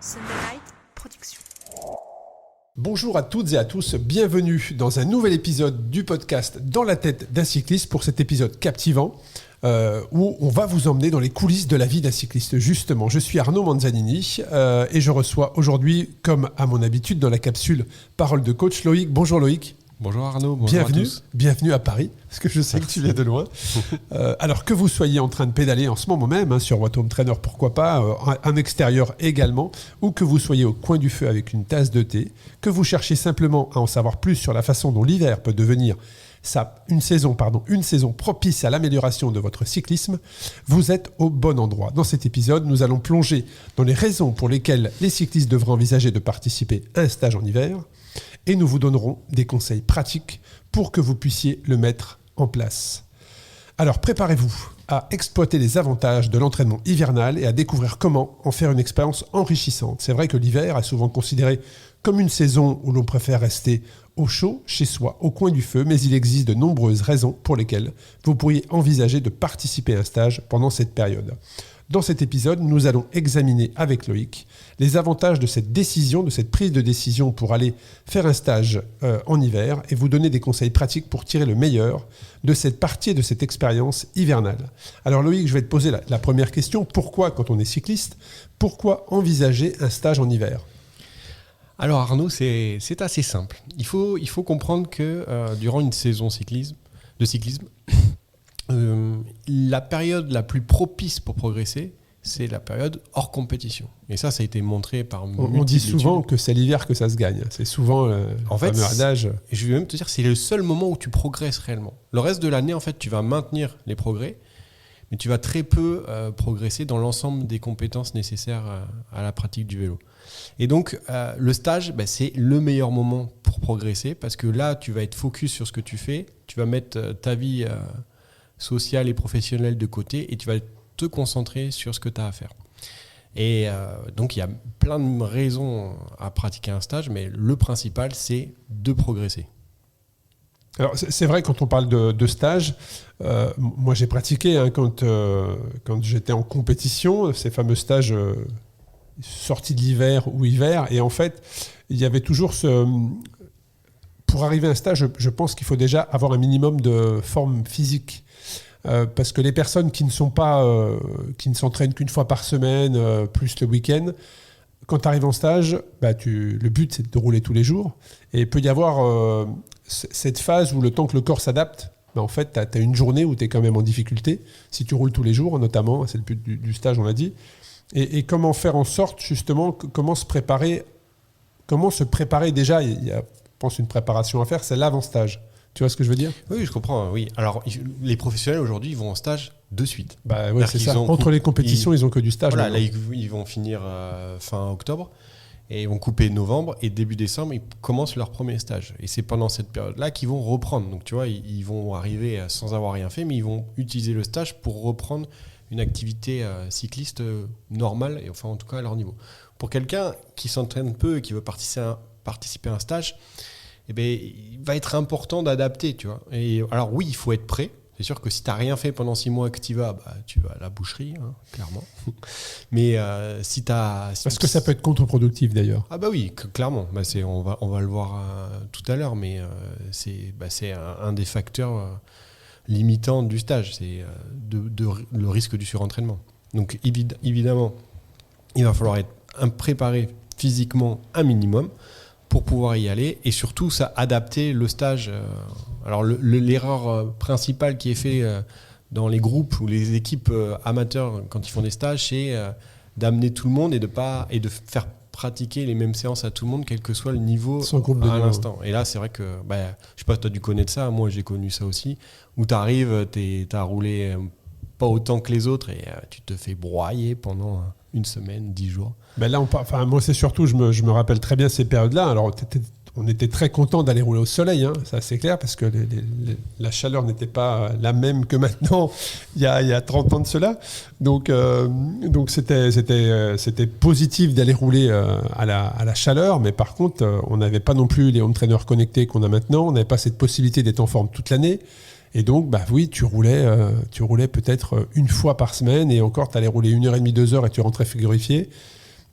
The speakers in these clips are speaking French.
Sunday Night Production. Bonjour à toutes et à tous, bienvenue dans un nouvel épisode du podcast Dans la tête d'un cycliste pour cet épisode captivant où on va vous emmener dans les coulisses de la vie d'un cycliste. Justement, je suis Arnaud Manzanini et je reçois aujourd'hui, comme à mon habitude dans la capsule Parole de coach, Loïc. Bonjour Loïc. Bonjour Arnaud, bonjour à tous. Bienvenue à Paris, parce que je sais que tu viens de loin. Alors que vous soyez en train de pédaler en ce moment même, sur votre home trainer, pourquoi pas, en extérieur également, ou que vous soyez au coin du feu avec une tasse de thé, que vous cherchez simplement à en savoir plus sur la façon dont l'hiver peut devenir une saison propice à l'amélioration de votre cyclisme, vous êtes au bon endroit. Dans cet épisode, nous allons plonger dans les raisons pour lesquelles les cyclistes devraient envisager de participer à un stage en hiver, et nous vous donnerons des conseils pratiques pour que vous puissiez le mettre en place. Alors préparez-vous à exploiter les avantages de l'entraînement hivernal et à découvrir comment en faire une expérience enrichissante. C'est vrai que l'hiver est souvent considéré comme une saison où l'on préfère rester au chaud, chez soi, au coin du feu, mais il existe de nombreuses raisons pour lesquelles vous pourriez envisager de participer à un stage pendant cette période. Dans cet épisode, nous allons examiner avec Loïc les avantages de cette décision, de cette prise de décision pour aller faire un stage en hiver et vous donner des conseils pratiques pour tirer le meilleur de cette partie et de cette expérience hivernale. Alors Loïc, je vais te poser la première question. Pourquoi, quand on est cycliste, pourquoi envisager un stage en hiver ? Alors Arnaud, c'est assez simple. Il faut comprendre que durant une saison de cyclisme, la période la plus propice pour progresser, c'est la période hors compétition. Et ça a été montré par on dit souvent que c'est l'hiver que ça se gagne. C'est souvent en fait, fameux adage. Je vais même te dire, c'est le seul moment où tu progresses réellement. Le reste de l'année, en fait, tu vas maintenir les progrès, mais tu vas très peu progresser dans l'ensemble des compétences nécessaires à la pratique du vélo. Et donc, le stage, c'est le meilleur moment pour progresser parce que là, tu vas être focus sur ce que tu fais, tu vas mettre ta vie sociale et professionnelle de côté et tu vas te concentrer sur ce que tu as à faire. Et donc, il y a plein de raisons à pratiquer un stage, mais le principal, c'est de progresser. Alors, c'est vrai, quand on parle de stage, moi j'ai pratiqué quand j'étais en compétition, ces fameux stages sortis de l'hiver ou hiver, et en fait, il y avait toujours pour arriver à un stage, je pense qu'il faut déjà avoir un minimum de forme physique. Parce que les personnes qui ne s'entraînent qu'une fois par semaine, plus le week-end, quand tu arrives en stage, le but c'est de rouler tous les jours. Et il peut y avoir cette phase où le temps que le corps s'adapte, en fait, tu as une journée où tu es quand même en difficulté, si tu roules tous les jours, notamment, c'est le but du stage, on l'a dit. Et comment faire en sorte, justement, comment se préparer déjà, il y a, je pense, une préparation à faire, c'est l'avant-stage. Tu vois ce que je veux dire ? Oui, je comprends. Oui. Alors, les professionnels aujourd'hui, ils vont en stage de suite. Oui, c'est ça. Entre les compétitions, ils ont que du stage. Voilà, là, ils vont finir fin octobre et ils vont couper novembre et début décembre, ils commencent leur premier stage. Et c'est pendant cette période-là qu'ils vont reprendre. Donc, tu vois, ils vont arriver sans avoir rien fait, mais ils vont utiliser le stage pour reprendre une activité cycliste normale, et enfin, en tout cas, à leur niveau. Pour quelqu'un qui s'entraîne peu et qui veut participer à un stage, il va être important d'adapter, tu vois. Et alors oui, il faut être prêt. C'est sûr que si tu n'as rien fait pendant 6 mois que tu vas à la boucherie, clairement. Mais si tu as... Parce que ça peut être contre-productif d'ailleurs. Ah oui, clairement. On va le voir tout à l'heure, mais c'est un des facteurs limitants du stage. C'est le risque du surentraînement. Donc évidemment, il va falloir être préparé physiquement un minimum pour pouvoir y aller et surtout ça adapter le stage. Alors l'erreur principale qui est faite dans les groupes ou les équipes amateurs quand ils font des stages, c'est d'amener tout le monde et de faire pratiquer les mêmes séances à tout le monde, quel que soit le niveau à l'instant. Et là, c'est vrai que, je sais pas, tu as dû connaître ça, moi j'ai connu ça aussi, où tu arrives, tu as roulé pas autant que les autres et tu te fais broyer pendant une semaine, 10 jours. Là, moi, c'est surtout, je me rappelle très bien ces périodes-là. Alors, on était très content d'aller rouler au soleil, ça c'est clair, parce que la chaleur n'était pas la même que maintenant, il y a 30 ans de cela. Donc c'était positif d'aller rouler à la chaleur, mais par contre, on n'avait pas non plus les home trainers connectés qu'on a maintenant, on n'avait pas cette possibilité d'être en forme toute l'année. Et donc, oui, tu roulais peut-être une fois par semaine, et encore, tu allais rouler 1h30, 2 heures, et tu rentrais frigorifié.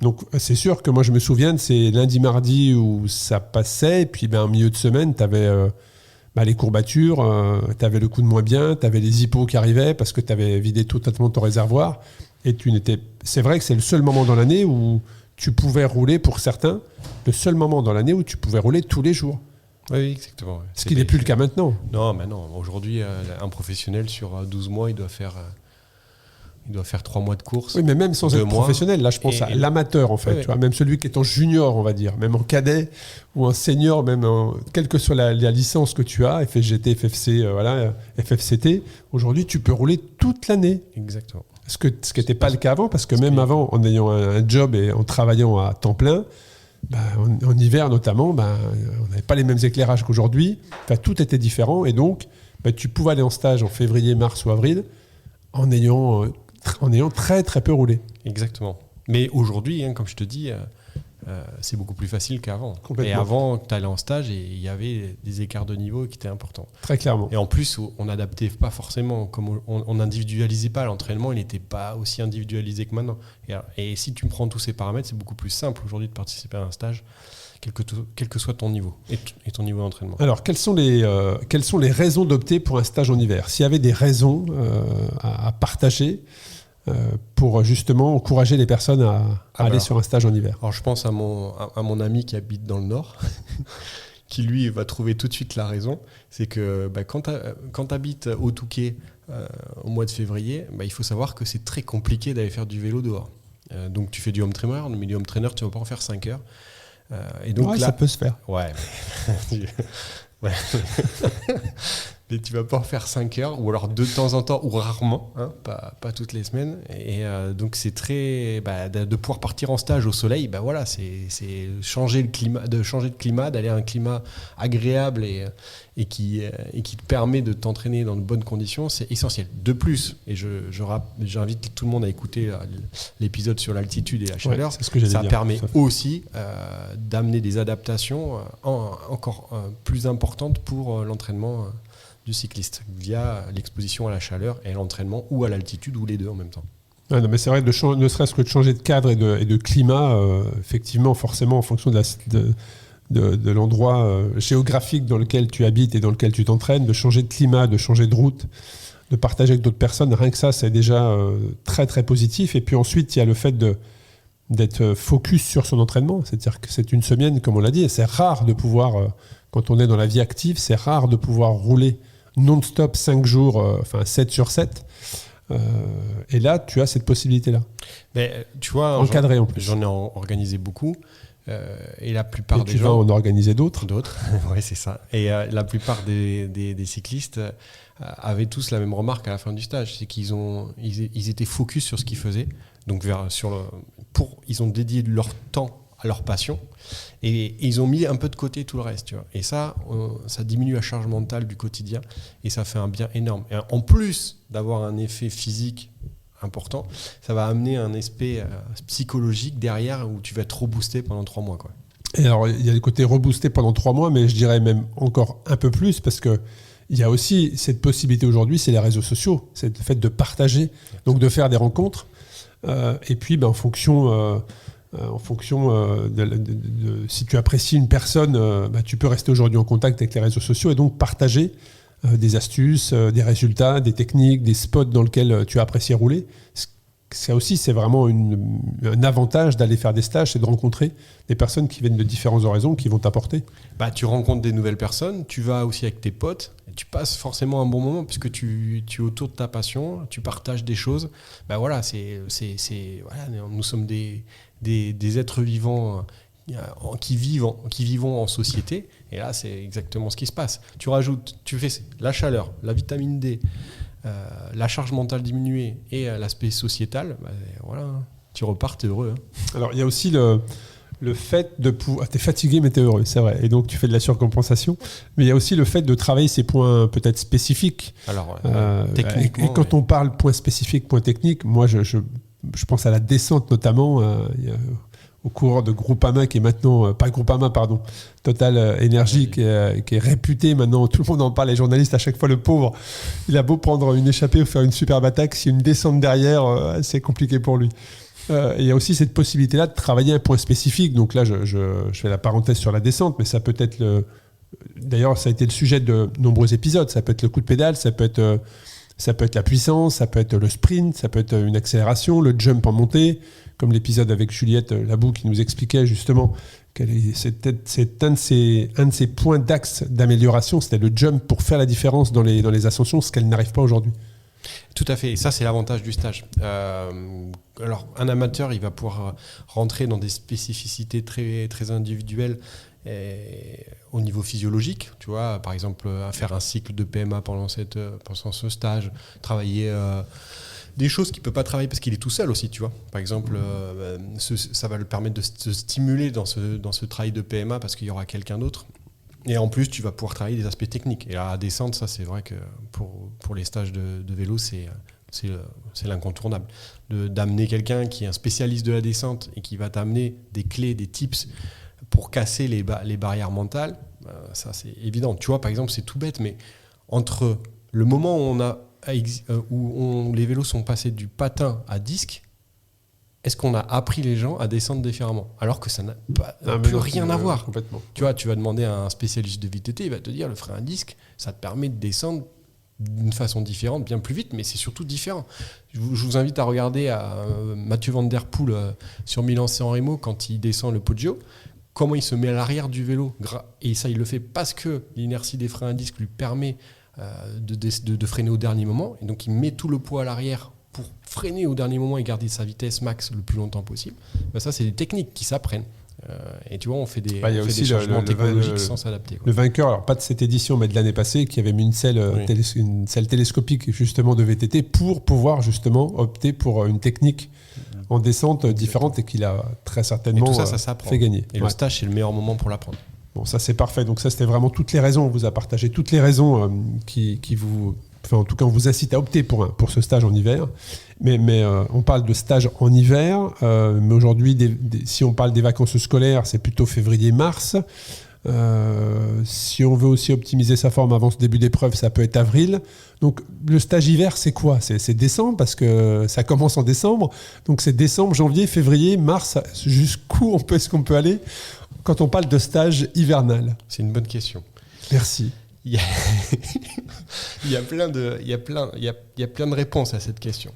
Donc c'est sûr que moi je me souviens de ces lundis, mardis où ça passait, et puis en milieu de semaine, tu avais les courbatures, tu avais le coup de moins bien, tu avais les hippos qui arrivaient parce que tu avais vidé totalement ton réservoir. Et c'est vrai que c'est le seul moment dans l'année où tu pouvais rouler, pour certains, le seul moment dans l'année où tu pouvais rouler tous les jours. Oui, exactement. Ce qui n'est plus le cas maintenant. Non, mais non. Aujourd'hui, un professionnel sur 12 mois, il doit faire 3 mois de course. Oui, mais même sans être professionnel, là je pense à l'amateur en fait. Tu vois, même celui qui est en junior, on va dire, même en cadet ou en senior, quelle que soit la licence que tu as, FSGT, FFC, FFCT, aujourd'hui tu peux rouler toute l'année. Exactement. Ce qui n'était pas le cas avant, parce que même avant, en ayant un job et en travaillant à temps plein, en hiver notamment, on n'avait pas les mêmes éclairages qu'aujourd'hui. Enfin, tout était différent et donc tu pouvais aller en stage en février, mars ou avril en ayant très très peu roulé. Exactement. Mais aujourd'hui, comme je te dis, c'est beaucoup plus facile qu'avant. Et avant, tu allais en stage et il y avait des écarts de niveau qui étaient importants. Très clairement. Et en plus, on n'adaptait pas forcément, comme on n'individualisait pas l'entraînement, il n'était pas aussi individualisé que maintenant. Et si tu prends tous ces paramètres, c'est beaucoup plus simple aujourd'hui de participer à un stage, quel que soit ton niveau et ton niveau d'entraînement. Alors, quelles sont les raisons d'opter pour un stage en hiver ? S'il y avait des raisons à partager pour justement encourager les personnes à aller sur un stage en hiver. Alors je pense à mon ami qui habite dans le Nord, qui lui va trouver tout de suite la raison. C'est que quand tu habites au Touquet au mois de février, il faut savoir que c'est très compliqué d'aller faire du vélo dehors. Donc tu fais du home trainer, mais du home trainer, tu ne vas pas en faire 5 heures. Et donc là, ça peut se faire. Ouais. Mais tu vas pas en faire 5 heures, ou alors de temps en temps, ou rarement, pas toutes les semaines. Et donc c'est très de pouvoir partir en stage au soleil. Voilà, c'est changer de climat, d'aller à un climat agréable et qui te permet de t'entraîner dans de bonnes conditions, c'est essentiel. De plus, et j'invite tout le monde à écouter l'épisode sur l'altitude et la chaleur, c'est ce que j'allais dire. Permet aussi d'amener des adaptations encore plus importantes pour l'entraînement du cycliste via l'exposition à la chaleur et l'entraînement, ou à l'altitude, ou les deux en même temps. Non, mais c'est vrai, ne serait-ce que de changer de cadre et de climat, effectivement, forcément, en fonction de l'endroit géographique dans lequel tu habites et dans lequel tu t'entraînes, de changer de climat, de changer de route, de partager avec d'autres personnes, rien que ça, c'est déjà très très positif. Et puis ensuite, il y a le fait d'être focus sur son entraînement, c'est-à-dire que c'est une semaine, comme on l'a dit, et c'est rare de pouvoir, quand on est dans la vie active, c'est rare de pouvoir rouler non-stop 5 jours, 7 sur 7. Et là, tu as cette possibilité-là. Mais, tu vois, encadré en plus. J'en ai organisé beaucoup. Et la plupart des gens. Tu vas en organiser d'autres. Oui, c'est ça. Et la plupart des cyclistes avaient tous la même remarque à la fin du stage. C'est qu'ils étaient focus sur ce qu'ils faisaient. Donc, ils ont dédié leur temps à leur passion. Et ils ont mis un peu de côté tout le reste. Tu vois. Et ça diminue la charge mentale du quotidien. Et ça fait un bien énorme. Et en plus d'avoir un effet physique important, ça va amener un aspect psychologique derrière où tu vas être reboosté pendant 3 mois. Quoi. Et alors, il y a le côté reboosté pendant 3 mois, mais je dirais même encore un peu plus, parce qu'il y a aussi cette possibilité aujourd'hui, c'est les réseaux sociaux. C'est le fait de partager, donc de faire des rencontres. Et puis, en fonction de si tu apprécies une personne, tu peux rester aujourd'hui en contact avec les réseaux sociaux et donc partager des astuces, des résultats, des techniques, des spots dans lesquels tu as apprécié rouler. Ça aussi, c'est vraiment un avantage d'aller faire des stages, c'est de rencontrer des personnes qui viennent de différents horizons, qui vont t'apporter. Tu rencontres des nouvelles personnes, tu vas aussi avec tes potes, et tu passes forcément un bon moment puisque tu es autour de ta passion, tu partages des choses. Voilà, nous sommes des êtres vivants qui vivent en société, et là c'est exactement ce qui se passe. Tu fais la chaleur, la vitamine D, la charge mentale diminuée et l'aspect sociétal, voilà, tu repars, t'es heureux. Alors il y a aussi le fait de pouvoir... T'es fatigué mais t'es heureux, c'est vrai, et donc tu fais de la surcompensation, mais il y a aussi le fait de travailler ces points peut-être spécifiques. Alors, techniquement, et quand on parle points spécifiques, points techniques, moi je pense à la descente notamment, au coureur de Groupama qui est maintenant, pas Groupama pardon, Total Energy qui est réputé maintenant, tout le monde en parle, les journalistes à chaque fois, le pauvre, il a beau prendre une échappée ou faire une superbe attaque, si une descente derrière, c'est compliqué pour lui. Il y a aussi cette possibilité-là de travailler un point spécifique. Donc là, je fais la parenthèse sur la descente, mais ça peut être D'ailleurs, ça a été le sujet de nombreux épisodes. Ça peut être le coup de pédale, ça peut être la puissance, ça peut être le sprint, ça peut être une accélération, le jump en montée, comme l'épisode avec Juliette Labou qui nous expliquait justement c'est un de ses points d'axe d'amélioration, c'était le jump pour faire la différence dans les ascensions, ce qu'elle n'arrive pas aujourd'hui. Tout à fait, et ça c'est l'avantage du stage. Alors un amateur, il va pouvoir rentrer dans des spécificités très, très individuelles au niveau physiologique, tu vois, par exemple faire un cycle de PMA pendant ce stage, travailler des choses qu'il ne peut pas travailler parce qu'il est tout seul aussi, tu vois. Par exemple, ça va le permettre de se stimuler dans ce travail de PMA parce qu'il y aura quelqu'un d'autre. Et en plus, tu vas pouvoir travailler des aspects techniques. Et la descente, ça, c'est vrai que pour les stages de vélo, c'est l'incontournable. D'amener quelqu'un qui est un spécialiste de la descente et qui va t'amener des clés, des tips pour casser les barrières mentales, ça, c'est évident. Tu vois, par exemple, c'est tout bête, mais entre le moment où les vélos sont passés du patin à disque, est-ce qu'on a appris les gens à descendre différemment ? Alors que ça n'a plus rien à voir. Complètement. Tu vois, tu vas demander à un spécialiste de VTT, il va te dire le frein à disque, ça te permet de descendre d'une façon différente, bien plus vite, mais c'est surtout différent. Je vous invite à regarder Mathieu Van Der Poel sur Milan-San Remo quand il descend le Poggio, comment il se met à l'arrière du vélo. Et ça, il le fait parce que l'inertie des freins à disque lui permet de freiner au dernier moment. Et donc, il met tout le poids à l'arrière pour freiner au dernier moment et garder sa vitesse max le plus longtemps possible. Ben ça, c'est des techniques qui s'apprennent. Et tu vois, on fait des changements technologiques sans s'adapter. Le vainqueur, alors pas de cette édition, mais de l'année passée, qui avait mis une selle télescopique justement de VTT pour pouvoir justement opter pour une technique en descente différente et qu'il a très certainement fait gagner. Et le stage, c'est le meilleur moment pour l'apprendre. Bon, ça c'est parfait. Donc ça, c'était vraiment toutes les raisons. On vous a partagé toutes les raisons qui vous... Enfin, en tout cas, on vous incite à opter pour ce stage en hiver. Mais on parle de stage en hiver. Mais aujourd'hui, si on parle des vacances scolaires, c'est plutôt février-mars. Si on veut aussi optimiser sa forme avant ce début d'épreuve, ça peut être avril. Donc le stage hiver, c'est quoi ? C'est décembre, parce que ça commence en décembre. Donc c'est décembre, janvier, février, mars. Jusqu'où est-ce qu'on peut aller quand on parle de stage hivernal ? C'est une bonne question. Merci. Il y a plein de réponses à cette question.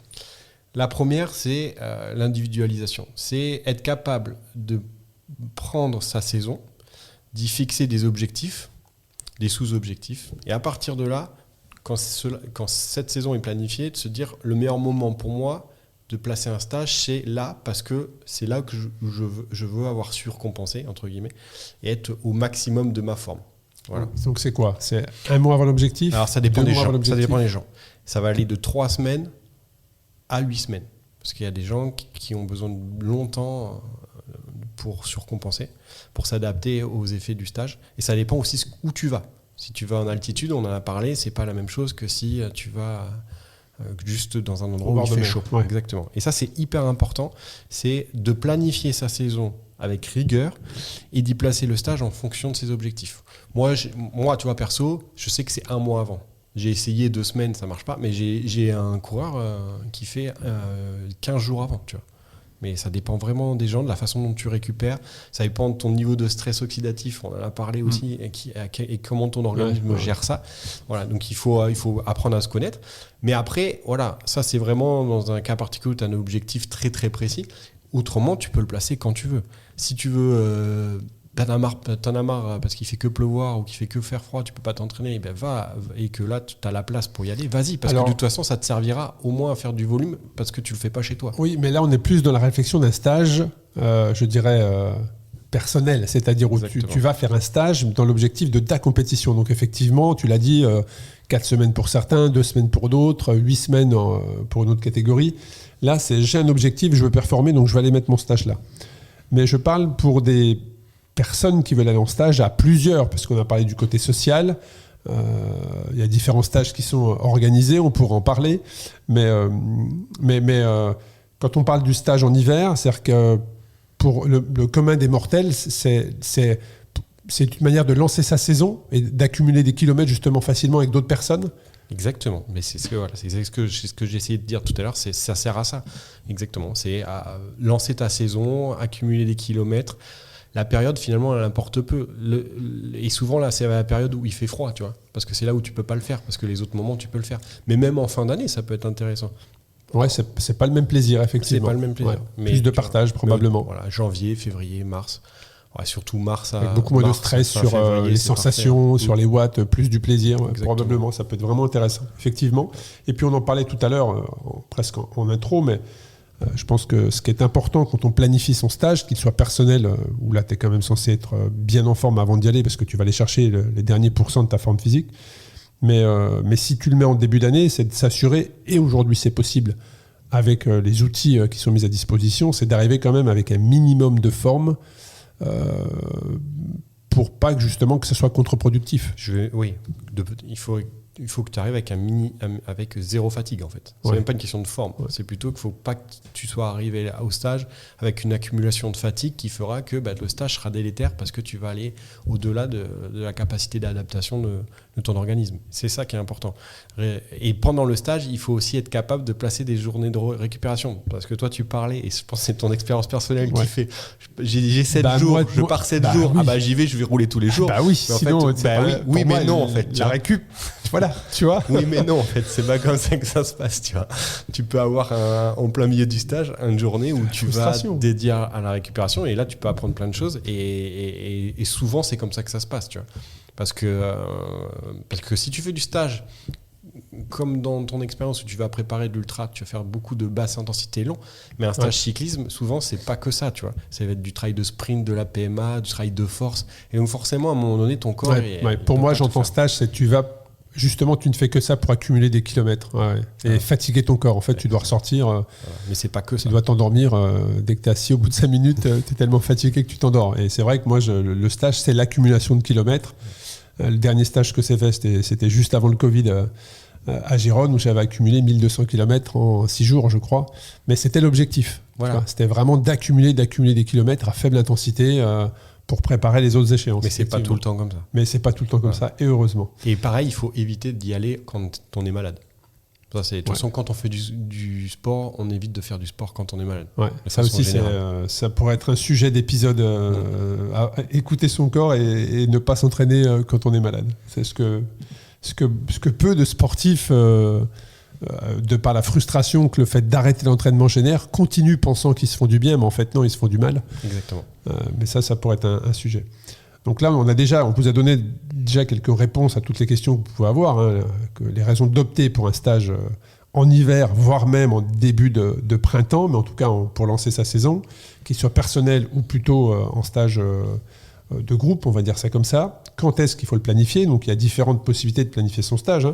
La première, c'est l'individualisation. C'est être capable de prendre sa saison, d'y fixer des objectifs, des sous-objectifs, et à partir de là, quand cette saison est planifiée, de se dire le meilleur moment pour moi de placer un stage, c'est là, parce que c'est là que je veux avoir surcompensé, entre guillemets, et être au maximum de ma forme. Voilà. Donc c'est quoi ? C'est un mois avant l'objectif ? Alors ça dépend des gens. Ça va aller de 3 semaines à 8 semaines. Parce qu'il y a des gens qui ont besoin de longtemps pour surcompenser, pour s'adapter aux effets du stage. Et ça dépend aussi où tu vas. Si tu vas en altitude, on en a parlé, c'est pas la même chose que si tu vas juste dans un endroit où il fait chaud. Ouais. Exactement. Et ça, c'est hyper important. C'est de planifier sa saison avec rigueur et d'y placer le stage en fonction de ses objectifs. Moi, tu vois, perso, je sais que c'est 1 mois avant. J'ai essayé 2 semaines, ça marche pas, mais j'ai un coureur qui fait 15 jours avant, tu vois. Mais ça dépend vraiment des gens, de la façon dont tu récupères. Ça dépend de ton niveau de stress oxydatif, on en a parlé aussi, et comment ton organisme gère ça. Voilà, donc il faut apprendre à se connaître. Mais après, voilà, ça c'est vraiment dans un cas particulier où tu as un objectif très très précis. Autrement, tu peux le placer quand tu veux. Si tu veux, t'en as marre parce qu'il fait que pleuvoir ou qu'il fait que faire froid, tu peux pas t'entraîner, ben va, et que là tu as la place pour y aller, vas-y, parce que de toute façon ça te servira au moins à faire du volume parce que tu le fais pas chez toi. Oui, mais là on est plus dans la réflexion d'un stage, je dirais personnel, c'est-à-dire où tu vas faire un stage dans l'objectif de ta compétition. Donc effectivement, tu l'as dit, 4 semaines pour certains, 2 semaines pour d'autres, 8 semaines pour une autre catégorie. Là, j'ai un objectif, je veux performer, donc je vais aller mettre mon stage là. Mais je parle pour des personnes qui veulent aller en stage à plusieurs, parce qu'on a parlé du côté social. Il y a différents stages qui sont organisés, on pourra en parler. Mais quand on parle du stage en hiver, c'est-à-dire que pour le commun des mortels, c'est une manière de lancer sa saison et d'accumuler des kilomètres justement facilement avec d'autres personnes. Exactement, mais c'est ce que j'ai essayé de dire tout à l'heure, ça sert à ça. Exactement, c'est à lancer ta saison, accumuler des kilomètres. La période, finalement, elle importe peu. Et souvent, là, c'est la période où il fait froid, tu vois, parce que c'est là où tu peux pas le faire, parce que les autres moments, tu peux le faire. Mais même en fin d'année, ça peut être intéressant. Ouais, c'est pas le même plaisir, effectivement. C'est pas le même plaisir. Ouais. Mais plus de partage, probablement. Voilà, janvier, février, mars. Ouais, surtout mars. Avec beaucoup moins de stress sur les sensations, parfait. Sur les watts, plus du plaisir. Probablement, ça peut être vraiment intéressant, effectivement. Et puis, on en parlait tout à l'heure, presque en intro, mais je pense que ce qui est important quand on planifie son stage, qu'il soit personnel, où là, tu es quand même censé être bien en forme avant d'y aller, parce que tu vas aller chercher les derniers pourcents de ta forme physique. Mais si tu le mets en début d'année, c'est de s'assurer, et aujourd'hui c'est possible, avec les outils qui sont mis à disposition, c'est d'arriver quand même avec un minimum de forme, pour pas que justement que ce soit contre-productif. Il faut que tu arrives avec zéro fatigue en fait. C'est même pas une question de forme. Ouais. C'est plutôt qu'il faut pas que tu sois arrivé au stage avec une accumulation de fatigue qui fera que le stage sera délétère parce que tu vas aller au-delà de la capacité d'adaptation de ton organisme. C'est ça qui est important. Et pendant le stage, il faut aussi être capable de placer des journées de récupération. Parce que toi, tu parlais, et je pense que c'est ton expérience personnelle qui fait j'ai 7 jours, je pars 7 jours, oui. J'y vais, je vais rouler tous les jours. Oui, sinon, mais non, en fait. La récup, voilà, tu vois. Oui, mais non, en fait, c'est pas comme ça que ça se passe, tu vois. Tu peux avoir en plein milieu du stage une journée où tu vas dédier à la récupération, et là, tu peux apprendre plein de choses, et souvent, c'est comme ça que ça se passe, tu vois. Parce que si tu fais du stage, comme dans ton expérience où tu vas préparer de l'ultra, tu vas faire beaucoup de basse intensité long, mais un stage cyclisme, souvent, c'est pas que ça, tu vois. Ça va être du travail de sprint, de la PMA, du travail de force. Et donc, forcément, à un moment donné, ton corps... Pour moi, j'entends stage, c'est tu vas... Justement, tu ne fais que ça pour accumuler des kilomètres et fatiguer ton corps. En fait, tu dois ressortir. Mais c'est pas que ça. Tu dois t'endormir. Dès que tu es assis au bout de 5 minutes, tu es tellement fatigué que tu t'endors. Et c'est vrai que moi, le stage, c'est l'accumulation de kilomètres. Le dernier stage que j'ai fait, c'était juste avant le Covid à Gérone, où j'avais accumulé 1200 km en 6 jours, je crois. Mais c'était l'objectif. Voilà. C'était vraiment d'accumuler des kilomètres à faible intensité pour préparer les autres échéances. Mais c'est pas tout le temps comme ça. Mais c'est pas tout le temps comme ça, et heureusement. Et pareil, il faut éviter d'y aller quand on est malade. Ça, de toute façon, quand on fait du sport, on évite de faire du sport quand on est malade. Ouais. Ça aussi, ça pourrait être un sujet d'épisode. À écouter son corps et ne pas s'entraîner quand on est malade. C'est ce que peu de sportifs, de par la frustration que le fait d'arrêter l'entraînement génère, continuent pensant qu'ils se font du bien, mais en fait, non, ils se font du mal. Exactement. Mais ça pourrait être un sujet. Donc là, on vous a donné déjà quelques réponses à toutes les questions que vous pouvez avoir, les raisons d'opter pour un stage en hiver, voire même en début de printemps, mais en tout cas pour lancer sa saison, qu'il soit personnel ou plutôt en stage de groupe, on va dire ça comme ça. Quand est-ce qu'il faut le planifier ? Donc il y a différentes possibilités de planifier son stage.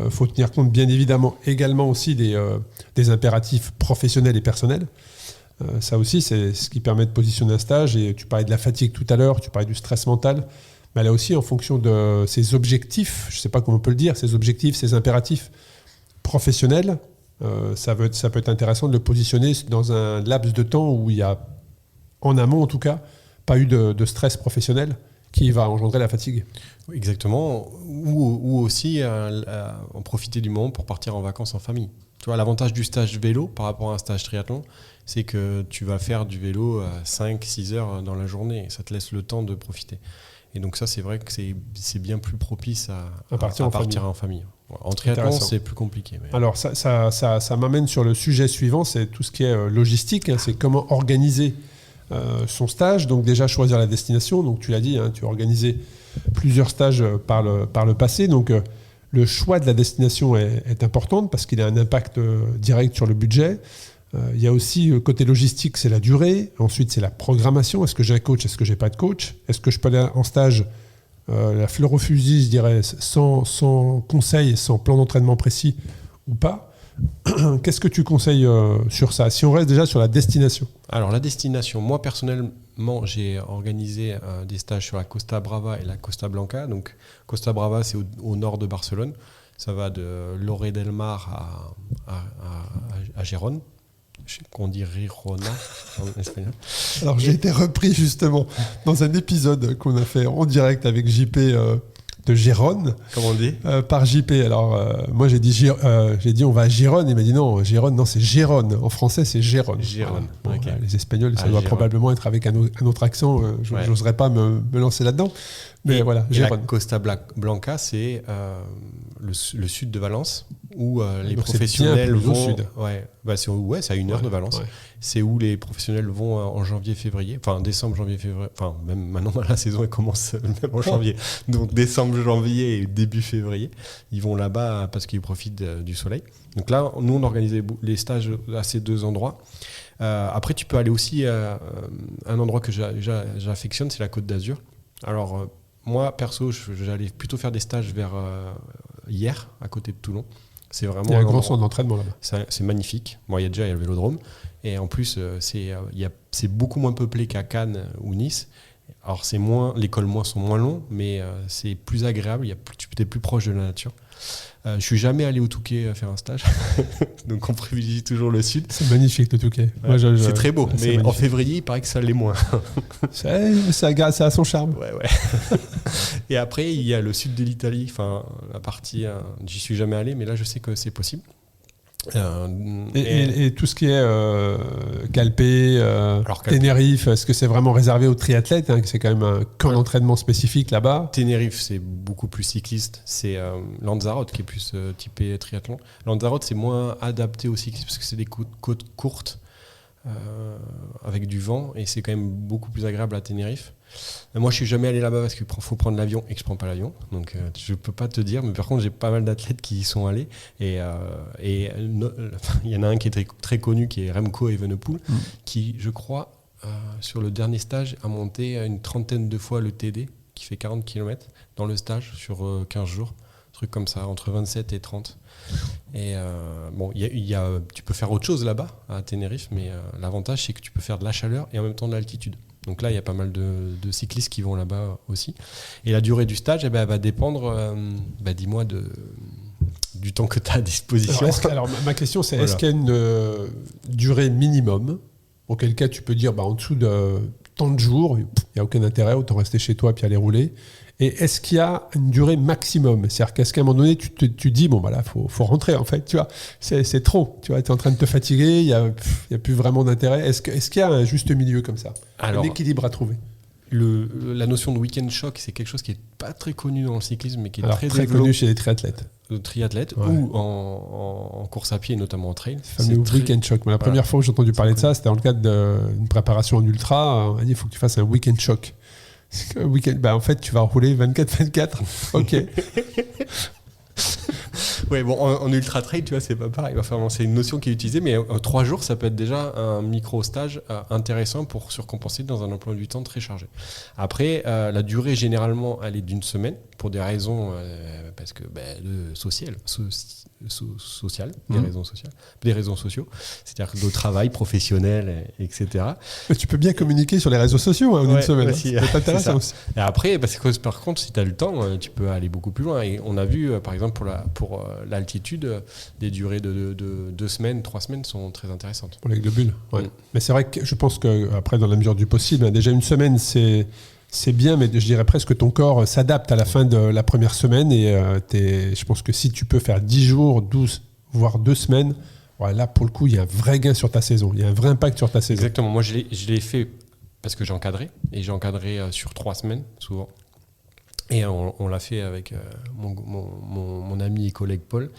Faut tenir compte bien évidemment également aussi des impératifs professionnels et personnels. Ça aussi, c'est ce qui permet de positionner un stage. Et tu parlais de la fatigue tout à l'heure, tu parlais du stress mental. Mais là aussi, en fonction de ses objectifs, je ne sais pas comment on peut le dire, ses objectifs, ses impératifs professionnels, ça peut être intéressant de le positionner dans un laps de temps où il y a, en amont en tout cas, pas eu de stress professionnel qui va engendrer la fatigue. Exactement. Ou aussi en profiter du moment pour partir en vacances en famille. Tu vois, l'avantage du stage vélo par rapport à un stage triathlon, c'est que tu vas faire du vélo à 5-6 heures dans la journée et ça te laisse le temps de profiter. Et donc ça, c'est vrai que c'est bien plus propice à partir en famille. En triathlon, c'est plus compliqué. Mais... Alors ça m'amène sur le sujet suivant, c'est tout ce qui est logistique, c'est comment organiser son stage. Donc déjà choisir la destination, donc tu l'as dit, tu as organisé plusieurs stages par le passé, donc le choix de la destination est important parce qu'il a un impact direct sur le budget. Il y a aussi le côté logistique, c'est la durée. Ensuite, c'est la programmation. Est-ce que j'ai un coach ? Est-ce que j'ai pas de coach ? Est-ce que je peux aller en stage la fleur au fusil, je dirais, sans conseil, sans plan d'entraînement précis ou pas ? Qu'est-ce que tu conseilles sur ça ? Si on reste déjà sur la destination. Alors, la destination, moi, personnellement, j'ai organisé des stages sur la Costa Brava et la Costa Blanca. Donc, Costa Brava, c'est au nord de Barcelone. Ça va de Lloret del Mar à Gérone. Qu'on dit Rirona en espagnol. Alors j'ai été repris justement dans un épisode qu'on a fait en direct avec JP de Gérone. Comment on dit Par JP. Alors, moi, j'ai dit on va à Gérone. Il m'a dit non, Gérone, non, c'est Gérone. En français, c'est Gérone. Gérone. Voilà. Bon, Ok. les Espagnols, ça doit Gérone. probablement être avec un autre accent. Je n'oserais pas me lancer là-dedans. Mais voilà, Et la Gérone. Costa Blanca, c'est le sud de Valence, où les Donc, c'est professionnels bien plus au vont. sud. C'est à 1 heure de Valence. Ouais. C'est où les professionnels vont en janvier-février, enfin décembre, janvier, février, enfin même maintenant la saison elle commence même en janvier, donc décembre, janvier et début février, ils vont là-bas parce qu'ils profitent du soleil. Donc là, nous on organisait les stages à ces 2 endroits. Après, tu peux aller aussi à un endroit que j'affectionne, c'est la Côte d'Azur. Alors moi perso, j'allais plutôt faire des stages vers Hyères, à côté de Toulon. C'est vraiment Il y a un grand endroit- centre d'entraînement là-bas. c'est magnifique. Bon, il y a le Vélodrome. Et en plus, c'est beaucoup moins peuplé qu'à Cannes ou Nice. Alors, les cols sont moins longs, mais c'est plus agréable. Tu es plus proche de la nature. Je suis jamais allé au Touquet faire un stage. Donc, on privilégie toujours le sud. C'est magnifique le Touquet. Ouais, c'est très beau. c'est Mais en magnifique. février, il paraît que ça l'est moins. Ça a son charme. Ouais. Et après, il y a le sud de l'Italie. Enfin, la partie, j'y suis jamais allé, mais là, je sais que c'est possible. Et tout ce qui est Calpé, Alors, Calpé. Tenerife, est-ce que c'est vraiment réservé aux triathlètes, hein, que c'est quand même un camp d'entraînement spécifique là-bas? Tenerife, c'est beaucoup plus cycliste. C'est Lanzarote qui est plus typé triathlon. Lanzarote, c'est moins adapté au cyclisme parce que c'est des côtes courtes avec du vent et c'est quand même beaucoup plus agréable à Tenerife. Moi, je suis jamais allé là-bas parce qu'il faut prendre l'avion et que je prends pas l'avion. Donc, je peux pas te dire. Mais par contre, j'ai pas mal d'athlètes qui y sont allés. Et il y en a un qui est très, très connu, qui est Remco Evenepoel, qui, je crois, sur le dernier stage, a monté une 30aine de fois le TD, qui fait 40 km dans le stage sur 15 jours. Un truc comme ça, entre 27 et 30. Et bon, tu peux faire autre chose là-bas, à Tenerife, mais l'avantage, c'est que tu peux faire de la chaleur et en même temps de l'altitude. Donc là, il y a pas mal de cyclistes qui vont là-bas aussi. Et la durée du stage, elle va dépendre, dis-moi, du temps que tu as à disposition. Alors, ma question, c'est Voilà. est-ce qu'il y a une durée minimum, auquel cas tu peux dire en dessous de tant de jours, il n'y a aucun intérêt, autant rester chez toi puis aller rouler. Et est-ce qu'il y a une durée maximum? C'est-à-dire qu'à un moment donné, tu dis, bon, là, faut rentrer, en fait, tu vois. C'est trop, tu vois, tu es en train de te fatiguer, il y a plus vraiment d'intérêt. Est-ce qu'il y a un juste milieu comme ça? Alors, un équilibre à trouver? la notion de week-end shock, c'est quelque chose qui n'est pas très connu dans le cyclisme, mais qui est très connu développé chez les triathlètes. triathlètes Ouais. ou en course à pied, notamment en trail. Le fameux week-end shock. Mais la première fois que j'ai entendu parler de ça, c'était dans le cadre d'une préparation en ultra. On a dit, il faut que tu fasses un week-end shock. En fait, tu vas rouler 24-24. Ok. Ouais, bon, en ultra trail, tu vois, c'est pas pareil. Enfin, c'est une notion qui est utilisée, mais 3 jours, ça peut être déjà un micro-stage intéressant pour surcompenser dans un emploi du temps très chargé. Après, la durée, généralement, elle est d'une semaine pour des raisons parce que sociales, des raisons sociaux, c'est-à-dire de travail professionnel, etc. Tu peux bien communiquer sur les réseaux sociaux en une semaine. Aussi, C'est intéressant aussi. Et après, parce que par contre, si tu as le temps, tu peux aller beaucoup plus loin. Et on a vu, par exemple, pour l'altitude, des durées de 2 semaines, 3 semaines sont très intéressantes. Pour les globules, ouais. Mais c'est vrai que je pense qu'après, dans la mesure du possible, déjà une semaine, c'est bien, mais je dirais presque que ton corps s'adapte à la fin de la première semaine. Et je pense que si tu peux faire 10 jours, 12, voire 2 semaines, là, pour le coup, il y a un vrai gain sur ta saison. Il y a un vrai impact sur ta saison. Exactement. Moi, je l'ai fait parce que j'ai encadré. Et j'ai encadré sur 3 semaines, souvent. Et on l'a fait avec mon ami et collègue Paul.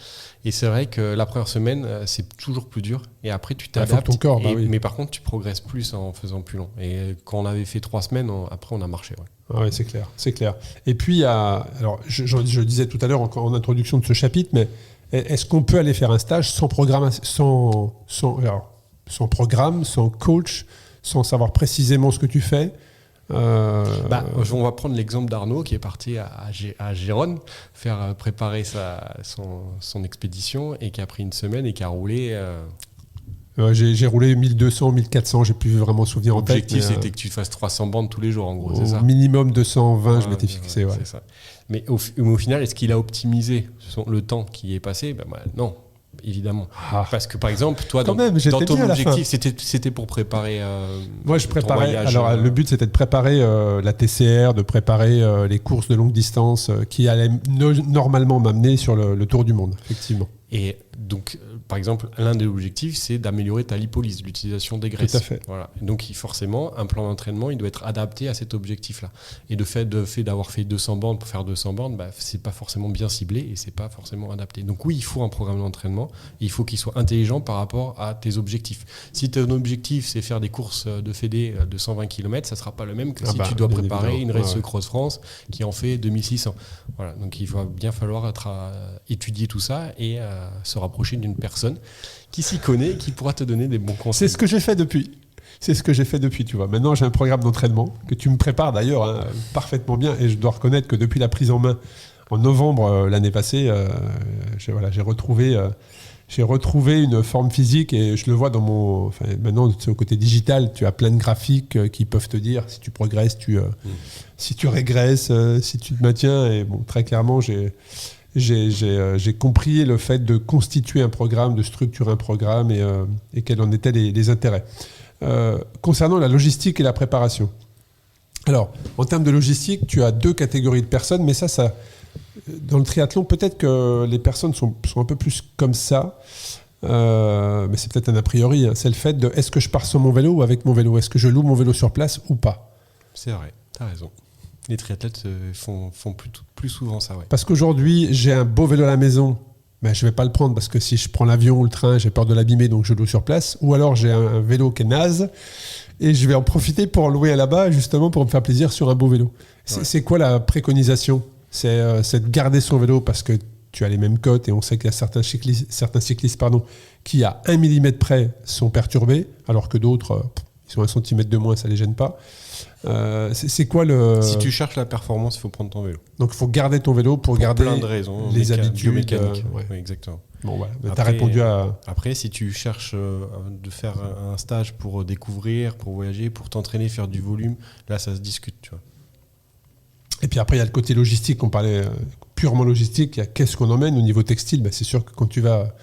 Et c'est vrai que la première semaine, c'est toujours plus dur. Et après, tu t'adaptes. Ton corps, oui. Mais par contre, tu progresses plus en faisant plus long. Et quand on avait fait 3 semaines, après, on a marché. Ouais. Ah ouais, c'est clair. Et puis, alors, je disais tout à l'heure en introduction de ce chapitre, mais est-ce qu'on peut aller faire un stage sans programme, sans programme, sans coach, sans savoir précisément ce que tu fais? On va prendre l'exemple d'Arnaud qui est parti à Gérone faire préparer son expédition et qui a pris une semaine et qui a roulé. J'ai roulé 1200, 1400, j'ai plus vraiment souvenir en tête. L'objectif, c'était que tu fasses 300 bandes tous les jours, en gros, c'est ça? Au minimum 220, je m'étais fixé. Ouais. C'est ça. Mais au final, est-ce qu'il a optimisé le temps qui est passé? Non. évidemment. Ah. Parce que par exemple, toi, Quand dans, même, j'étais dans ton bien à la fin. objectif, c'était pour préparer. Moi, je ton préparais. voyage, Alors, le but, c'était de préparer la TCR, de préparer les courses de longue distance qui allaient normalement m'amener sur le tour du monde, effectivement. Et donc, par exemple, l'un des objectifs, c'est d'améliorer ta lipolyse, l'utilisation des graisses. Tout à fait. Voilà. Et donc, forcément, un plan d'entraînement, il doit être adapté à cet objectif-là. Et le fait d'avoir fait 200 bornes pour faire 200 bornes, c'est pas forcément bien ciblé et c'est pas forcément adapté. Donc oui, il faut un programme d'entraînement. Et il faut qu'il soit intelligent par rapport à tes objectifs. Si ton objectif, c'est faire des courses de fédé de 120 km, ça sera pas le même que si tu dois préparer une race Cross France qui en fait 2600. Voilà. Donc il va bien falloir étudier tout ça et se rapprocher d'une personne qui s'y connaît et qui pourra te donner des bons conseils. C'est ce que j'ai fait depuis. Tu vois. Maintenant, j'ai un programme d'entraînement que tu me prépares d'ailleurs parfaitement bien. Et je dois reconnaître que depuis la prise en main en novembre l'année passée, j'ai retrouvé une forme physique et je le vois dans mon. Enfin, maintenant, au côté digital, tu as plein de graphiques qui peuvent te dire si tu progresses, si tu régresses, si tu te maintiens. Et bon, très clairement, j'ai compris le fait de constituer un programme, de structurer un programme et quels en étaient les intérêts. Concernant la logistique et la préparation. Alors, en termes de logistique, tu as 2 catégories de personnes, mais ça dans le triathlon, peut-être que les personnes sont un peu plus comme ça, mais c'est peut-être un a priori. C'est le fait de est-ce que je pars sur mon vélo ou avec mon vélo ? Est-ce que je loue mon vélo sur place ou pas ? C'est vrai, tu as raison. Les triathlètes font plus souvent ça, ouais. Parce qu'aujourd'hui, j'ai un beau vélo à la maison, mais je ne vais pas le prendre parce que si je prends l'avion ou le train, j'ai peur de l'abîmer, donc je loue sur place. Ou alors j'ai un vélo qui est naze et je vais en profiter pour en louer là-bas, justement pour me faire plaisir sur un beau vélo. C'est quoi la préconisation ? C'est de garder son vélo parce que tu as les mêmes cotes et on sait qu'il y a certains cyclistes qui à 1 mm près sont perturbés, alors que d'autres, ils ont 1 cm de moins, ça ne les gêne pas. C'est quoi le... Si tu cherches la performance, il faut prendre ton vélo. Donc il faut garder ton vélo pour garder plein de raisons, les habitudes biomécaniques. Oui, exactement. Bon, voilà. Tu as répondu à... Après, si tu cherches de faire un stage pour découvrir, pour voyager, pour t'entraîner, faire du volume, là, ça se discute, tu vois. Et puis après, il y a le côté logistique. On parlait purement logistique. Il y a qu'est-ce qu'on emmène au niveau textile. C'est sûr que quand tu vas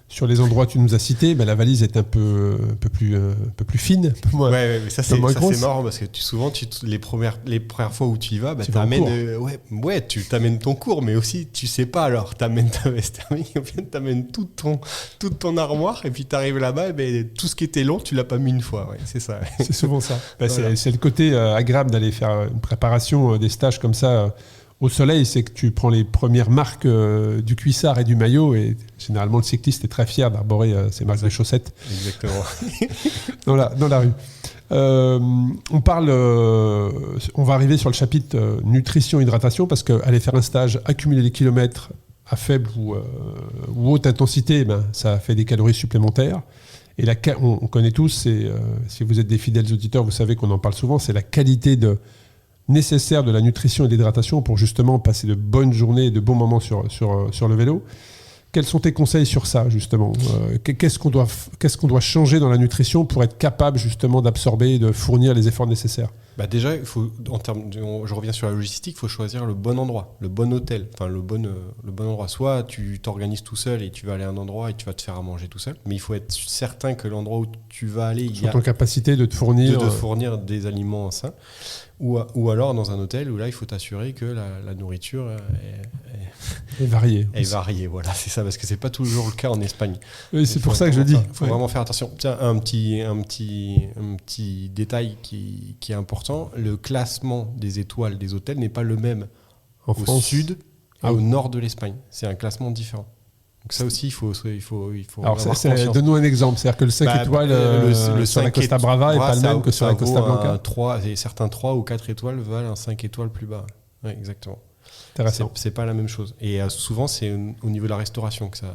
sur les endroits que tu nous as cités, la valise est un peu plus fine. Un peu moins, mais ça c'est marrant parce que souvent, les premières fois où tu y vas, tu t'amènes tu t'amènes ton cours, mais aussi tu sais pas alors. Tu amènes ta veste thermique, tu amènes toute ton armoire et puis tu arrives là-bas, tout ce qui était long, tu l'as pas mis une fois. Ouais, c'est ça. C'est souvent ça. Voilà. C'est le côté agréable d'aller faire une préparation des stages comme ça. Au soleil, c'est que tu prends les premières marques du cuissard et du maillot et généralement le cycliste est très fier d'arborer ces marques de chaussettes. Exactement. dans la rue. On va arriver sur le chapitre nutrition-hydratation parce qu'aller faire un stage, accumuler des kilomètres à faible ou haute intensité, ça fait des calories supplémentaires. Et on connaît tous, si vous êtes des fidèles auditeurs, vous savez qu'on en parle souvent, c'est la qualité nécessaire de la nutrition et de l'hydratation pour justement passer de bonnes journées et de bons moments sur le vélo. Quels sont tes conseils sur ça, justement ? Qu'est-ce qu'on doit changer dans la nutrition pour être capable, justement, d'absorber et de fournir les efforts nécessaires ? Déjà, je reviens sur la logistique, il faut choisir le bon endroit, le bon hôtel, enfin le bon endroit. Soit tu t'organises tout seul et tu vas aller à un endroit et tu vas te faire à manger tout seul, mais il faut être certain que l'endroit où tu vas aller, il y a en capacité de te fournir des aliments sains. Ou alors dans un hôtel où là il faut t'assurer que la nourriture est variée. Est variée, voilà, c'est ça, parce que c'est pas toujours le cas en Espagne. Oui, c'est pour ça que je dis. Il faut vraiment faire attention. Tiens, un petit détail qui est important, le classement des étoiles des hôtels n'est pas le même au sud et au nord de l'Espagne. C'est un classement différent. Donc ça aussi, il faut alors avoir conscience. Donne-nous un exemple. C'est-à-dire que le 5 étoiles le sur la Costa Brava n'est pas le même que sur la Costa Blanca. 3, et certains 3 ou 4 étoiles valent un 5 étoiles plus bas. Oui, exactement. Intéressant. C'est pas la même chose. Et souvent, c'est au niveau de la restauration que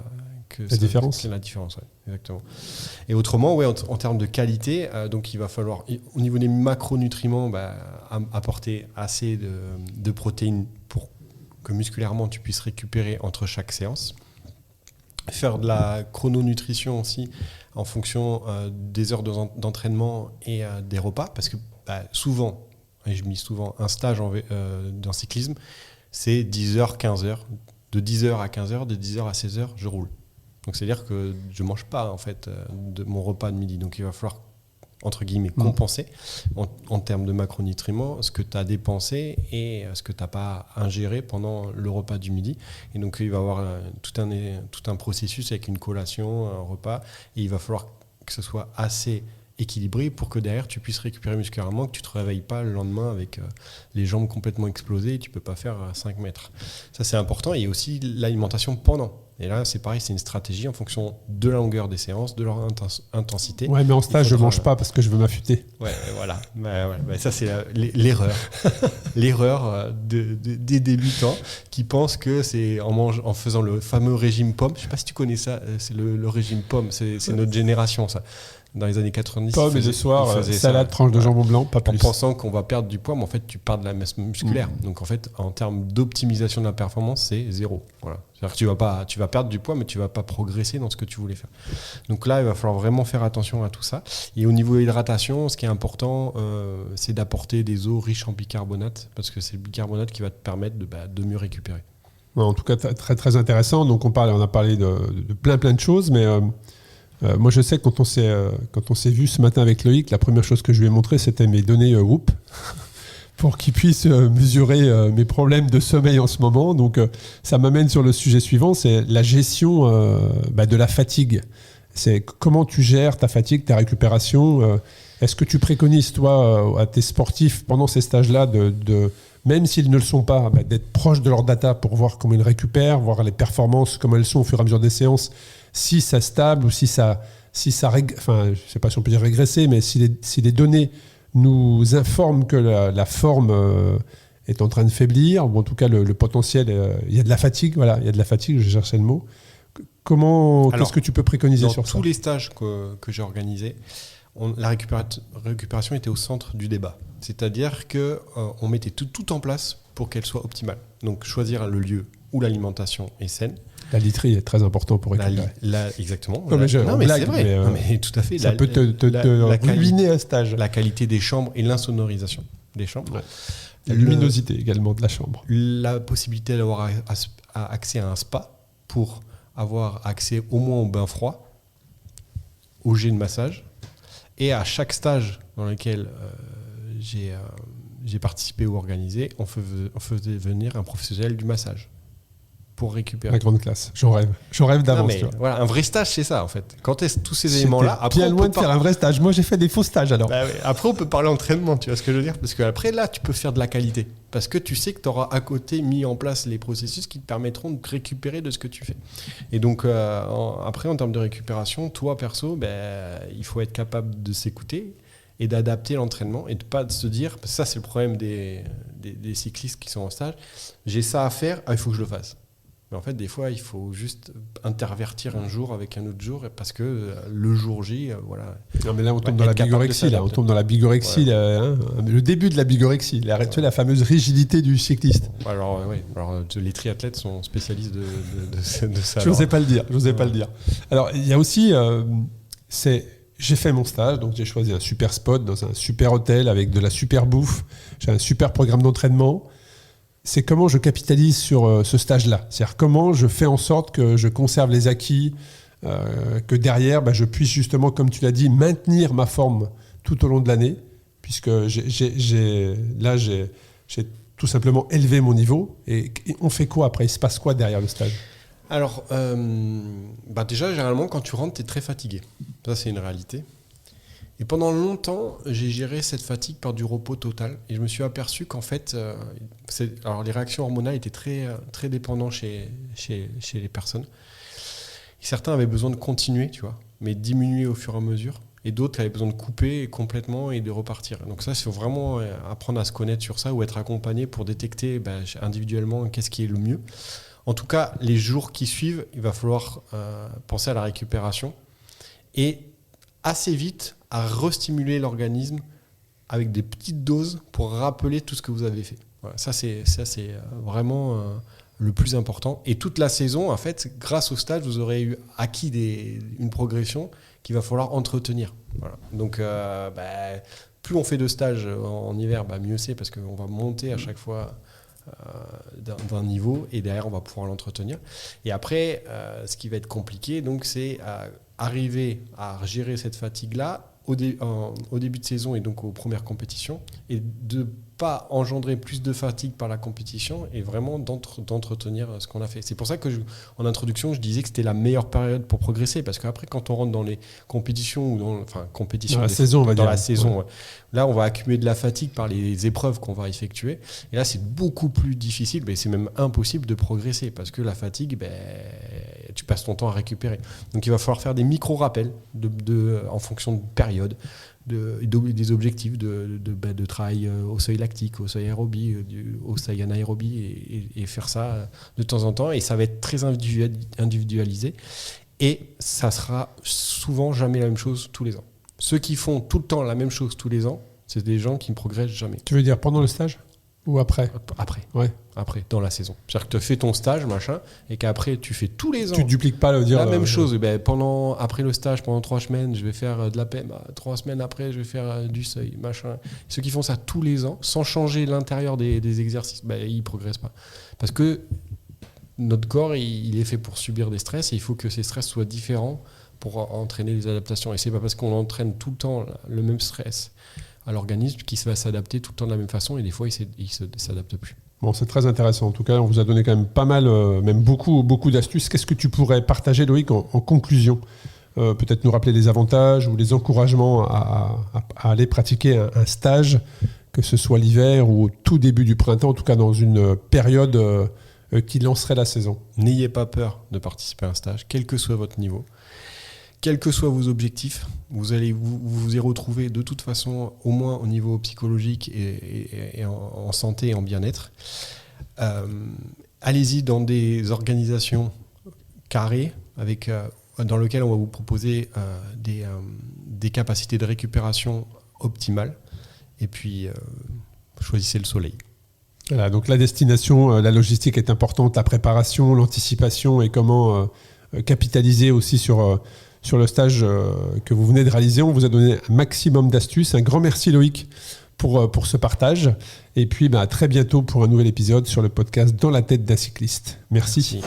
la différence. C'est la différence, ouais, exactement. Et autrement, en termes de qualité, donc il va falloir, au niveau des macronutriments, apporter assez de protéines pour que musculairement tu puisses récupérer entre chaque séance. Faire de la chrononutrition aussi en fonction des heures d'entraînement et des repas, parce que souvent, et je mise souvent un stage dans cyclisme, c'est 10h, 15h. De 10h à 15h, de 10h à 16h, je roule. Donc c'est-à-dire que je mange pas en fait de mon repas de midi. Donc il va falloir entre guillemets compenser en termes de macronutriments ce que tu as dépensé et ce que tu n'as pas ingéré pendant le repas du midi. Et donc il va y avoir tout un processus avec une collation, un repas, et il va falloir que ce soit assez équilibré pour que derrière tu puisses récupérer musculairement, que tu ne te réveilles pas le lendemain avec les jambes complètement explosées et tu ne peux pas faire 5 mètres. Ça c'est important. Et aussi l'alimentation pendant. Et là c'est pareil, c'est une stratégie en fonction de la longueur des séances, de leur intensité. Ouais, mais en stage je ne mange pas parce que je veux m'affûter. Ouais, voilà. Ça c'est l'erreur. L'erreur des débutants qui pensent que c'est en faisant le fameux régime pomme. Je ne sais pas si tu connais ça, c'est le régime pomme, c'est notre génération ça. Dans les années 90, pommes et le soir, salade, tranche de jambon blanc, pas plus. En pensant qu'on va perdre du poids, mais en fait, tu perds de la masse musculaire. Donc, en fait, en termes d'optimisation de la performance, c'est 0. Voilà. C'est-à-dire que tu vas perdre du poids, mais tu ne vas pas progresser dans ce que tu voulais faire. Donc là, il va falloir vraiment faire attention à tout ça. Et au niveau de l'hydratation, ce qui est important, c'est d'apporter des eaux riches en bicarbonate, parce que c'est le bicarbonate qui va te permettre de mieux récupérer. Ouais, en tout cas, très, très intéressant. Donc, on a parlé de plein de choses, mais... moi, je sais que quand on s'est vu ce matin avec Loïc, la première chose que je lui ai montré, c'était mes données Whoop pour qu'il puisse mesurer mes problèmes de sommeil en ce moment. Donc, ça m'amène sur le sujet suivant, c'est la gestion de la fatigue. C'est comment tu gères ta fatigue, ta récupération. Est-ce que tu préconises, toi, à tes sportifs pendant ces stages-là, même s'ils ne le sont pas, d'être proche de leur data pour voir comment ils récupèrent, voir les performances, comment elles sont au fur et à mesure des séances, si ça stable ou si ça enfin, je ne sais pas si on peut dire régresser, mais si les données nous informent que la forme est en train de faiblir, ou en tout cas le potentiel, il y a de la fatigue, voilà, il y a de la fatigue, je cherchais le mot. Qu'est-ce que tu peux préconiser sur ça ? Dans tous les stages que j'ai organisés, la récupération était au centre du débat. C'est-à-dire qu'on mettait tout en place pour qu'elle soit optimale. Donc choisir le lieu où l'alimentation est saine. La literie est très important pour récupérer. Exactement. Non, mais c'est vrai. Mais tout à fait. Ça peut te ruiner un stage. La qualité des chambres et l'insonorisation des chambres. Ouais. La luminosité également de la chambre. La possibilité d'avoir accès à un spa pour avoir accès au moins au bain froid, au jet de massage. Et à chaque stage dans lequel j'ai participé ou organisé, on faisait venir un professionnel du massage pour récupérer. La grande classe, j'en rêve d'avance. Voilà, un vrai stage, c'est ça en fait. Quand tu as tous ces éléments-là, après bien loin de faire un vrai stage. Moi, j'ai fait des faux stages alors. Oui. Après, on peut parler entraînement, tu vois ce que je veux dire ? Parce qu'après, là, tu peux faire de la qualité. Parce que tu sais que tu auras à côté mis en place les processus qui te permettront de récupérer de ce que tu fais. Et donc, après, en termes de récupération, toi, perso, il faut être capable de s'écouter et d'adapter l'entraînement et de ne pas se dire, parce que ça, c'est le problème des cyclistes qui sont en stage, j'ai ça à faire, il faut que je le fasse. Mais en fait, des fois, il faut juste intervertir un jour avec un autre jour parce que le jour J, voilà. Non, mais là, on tombe dans la bigorexie. On tombe dans la bigorexie, le début de la bigorexie, la fameuse rigidité du cycliste. Alors, les triathlètes sont spécialistes de ça. Je n'osais pas le dire. Alors, il y a aussi, j'ai fait mon stage, donc j'ai choisi un super spot dans un super hôtel avec de la super bouffe. J'ai un super programme d'entraînement. C'est comment je capitalise sur ce stage-là. C'est-à-dire comment je fais en sorte que je conserve les acquis, que derrière, je puisse justement, comme tu l'as dit, maintenir ma forme tout au long de l'année, puisque j'ai tout simplement élevé mon niveau. Et on fait quoi après ? Il se passe quoi derrière le stage ? Alors, déjà, généralement, quand tu rentres, tu es très fatigué. Ça, c'est une réalité. Et pendant longtemps, j'ai géré cette fatigue par du repos total. Et je me suis aperçu qu'en fait, les réactions hormonales étaient très, très dépendantes chez les personnes. Et certains avaient besoin de continuer, tu vois, mais diminuer au fur et à mesure. Et d'autres avaient besoin de couper complètement et de repartir. Donc ça, il faut vraiment apprendre à se connaître sur ça ou être accompagné pour détecter individuellement qu'est-ce qui est le mieux. En tout cas, les jours qui suivent, il va falloir penser à la récupération et assez vite à restimuler l'organisme avec des petites doses pour rappeler tout ce que vous avez fait. Voilà, ça, c'est vraiment le plus important. Et toute la saison, en fait, grâce au stage, vous aurez acquis une progression qu'il va falloir entretenir. Voilà. Donc, plus on fait de stages en hiver, mieux c'est parce qu'on va monter à chaque fois d'un niveau, et derrière on va pouvoir l'entretenir. Et après, ce qui va être compliqué, donc, c'est arriver à gérer cette fatigue-là au début de saison et donc aux premières compétitions, et de pas engendrer plus de fatigue par la compétition, et vraiment d'entretenir ce qu'on a fait. C'est pour ça que en introduction je disais que c'était la meilleure période pour progresser, parce qu'après quand on rentre dans les compétitions, ou dans la saison, ouais. Là on va accumuler de la fatigue par les épreuves qu'on va effectuer, et là c'est beaucoup plus difficile, mais c'est même impossible de progresser, parce que la fatigue, tu passes ton temps à récupérer. Donc il va falloir faire des micro-rappels en fonction de période, des objectifs de travail au seuil lactique, au seuil aérobie, au seuil anaérobie, et faire ça de temps en temps, et ça va être très individualisé, et ça sera souvent jamais la même chose tous les ans. Ceux qui font tout le temps la même chose tous les ans, c'est des gens qui ne progressent jamais. Tu veux dire pendant le stage ou après ? Après, dans la saison. C'est-à-dire que tu fais ton stage, machin, et qu'après, tu fais tous les ans. Tu dupliques pas la même chose. Après le stage, pendant 3 semaines, je vais faire de la PEM. 3 semaines après, je vais faire du seuil, machin. Ceux qui font ça tous les ans, sans changer l'intérieur des exercices, ils ne progressent pas. Parce que notre corps, il est fait pour subir des stress, et il faut que ces stress soient différents pour entraîner les adaptations. Et c'est pas parce qu'on entraîne tout le temps le même stress à l'organisme qu'il va s'adapter tout le temps de la même façon, et des fois, il ne s'adapte plus. Bon, c'est très intéressant. En tout cas, on vous a donné quand même pas mal, même beaucoup d'astuces. Qu'est-ce que tu pourrais partager, Loïc, en conclusion ? Peut-être nous rappeler les avantages ou les encouragements à aller pratiquer un stage, que ce soit l'hiver ou au tout début du printemps, en tout cas dans une période qui lancerait la saison. N'ayez pas peur de participer à un stage, quel que soit votre niveau. Quels que soient vos objectifs, vous allez vous y retrouver de toute façon, au moins au niveau psychologique et en santé et en bien-être. Allez-y dans des organisations carrées, dans lesquelles on va vous proposer des capacités de récupération optimales. Et puis, choisissez le soleil. Voilà, donc la destination, la logistique est importante, la préparation, l'anticipation, et comment capitaliser aussi sur le stage que vous venez de réaliser. On vous a donné un maximum d'astuces. Un grand merci, Loïc, pour ce partage. Et puis à très bientôt pour un nouvel épisode sur le podcast Dans la tête d'un cycliste. Merci.